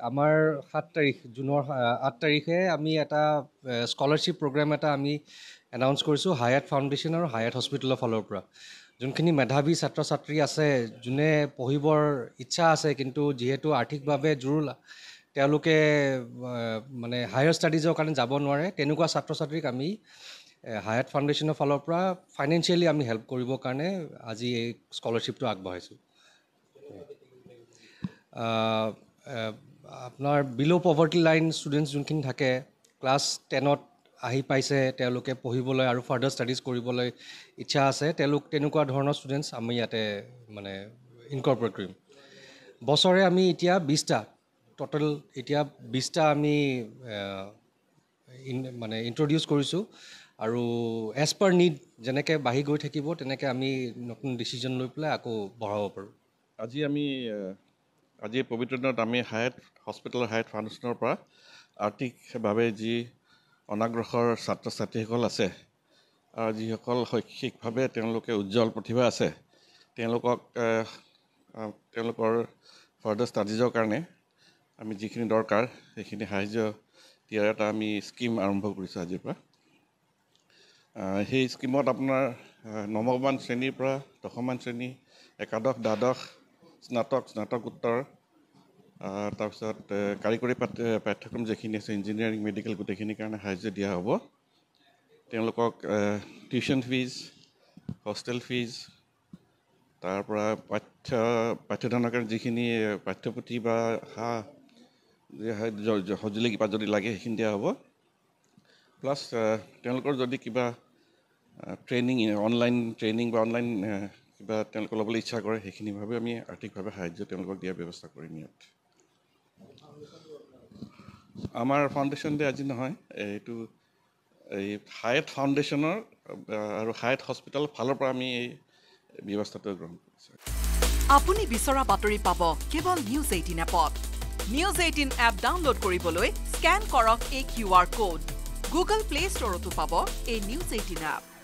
আমাৰ 7 তাৰিখ জুনৰ 8 তাৰিখে আমি এটা স্কলাৰশ্বিপ প্ৰগ্ৰাম এটা আমি এনাউন্স কৰিছোঁ হায়াত ফাউণ্ডেশ্যন আৰু হায়াত হস্পিটেলৰ ফালৰ পৰা যোনখিনি মেধাৱী ছাত্ৰ ছাত্ৰী আছে যোনে পঢ়িবৰ ইচ্ছা আছে কিন্তু যিহেতু আৰ্থিকভাৱে জৰুল তেওঁলোকে মানে হায়াৰ ষ্টাডিজৰ কাৰণে যাব নোৱাৰে তেনেকুৱা ছাত্ৰ ছাত্ৰীক আমি হায়াত ফাউণ্ডেশ্যনৰ ফালৰ পৰা ফাইনেন্সিয়েলি আমি হেল্প কৰিবৰ কাৰণে আজি এই স্কলাৰশ্বিপটো আগবঢ়াইছোঁ আপোনাৰ বিল' পভাৰ্টি লাইন ষ্টুডেণ্টছ যোনখিনি থাকে ক্লাছ 10ত আহি পাইছে তেওঁলোকে পঢ়িবলৈ আৰু ফাৰ্ডাৰ ষ্টাডিজ কৰিবলৈ ইচ্ছা আছে তেনেকুৱা ধৰণৰ ষ্টুডেণ্টছ আমি ইয়াতে মানে ইনকৰ্পৰেট কৰিম বছৰে আমি এতিয়া 20টা টোটেল এতিয়া 20টা আমি মানে ইন্ট্ৰডিউচ কৰিছোঁ আৰু এজ পাৰ নিড যেনেকৈ বাঢ়ি গৈ থাকিব তেনেকৈ আমি নতুন ডিচিজন লৈ পেলাই আকৌ বঢ়াব পাৰোঁ আজি পবিত্ৰ দিনত আমি হায়াত হস্পিটেলৰ হায়াত ফাউণ্ডেশ্যনৰ পৰা আৰ্থিকভাৱে যি অনাগ্ৰসৰ ছাত্ৰ ছাত্ৰীসকল আছে আৰু যিসকল শৈক্ষিকভাৱে তেওঁলোকে উজ্জ্বল প্ৰতিভা আছে তেওঁলোকৰ ফাৰ্ডাৰ ষ্টাডিজৰ কাৰণে আমি যিখিনি দৰকাৰ সেইখিনি সাহাৰ্য দিয়াৰ এটা আমি স্কিম আৰম্ভ কৰিছোঁ আজিৰ পৰা সেই স্কিমত আপোনাৰ নৱমমান শ্ৰেণীৰ পৰা দশমমান শ্ৰেণী একাদশ দ্বাদশ স্নাতকোত্তৰ তাৰপিছত কাৰিকৰী পাঠ্যক্ৰম যিখিনি আছে ইঞ্জিনিয়াৰিং মেডিকেল গোটেইখিনিৰ কাৰণে সাহাৰ্য দিয়া হ'ব তেওঁলোকক টিউশ্যন ফিজ হোষ্টেল ফিজ তাৰ পৰা পাঠ্যদানৰ কাৰণে যিখিনি পাঠ্যপুথি বা সঁজুলি কিবা যদি লাগে সেইখিনি দিয়া হ'ব প্লাছ তেওঁলোকৰ যদি কিবা অনলাইন ট্ৰেইনিং বা অনলাইন কিবা তেওঁলোকে ল'বলৈ ইচ্ছা কৰে সেইখিনিভাৱে আমি আৰ্থিকভাৱে সাহাৰ্য তেওঁলোকক দিয়াৰ ব্যৱস্থা কৰিম ইয়াত আমাৰ ফাউণ্ডেশ্যন ডে আজি নহয় এইটো এই হায়াত ফাউণ্ডেশ্যনৰ আৰু হায়াত হস্পিটেল ফালৰ পৰা আমি এই ব্যৱস্থাটো গ্ৰহণ কৰিছোঁ আপুনি বিচৰা বাতৰি পাব কেৱল নিউজ 18 এপত নিউজ 18 এপ ডাউনলোড কৰিবলৈ স্কেন কৰক এই QR কোড গুগল প্লে ষ্টৰতো পাব এই নিউজ 18 এপ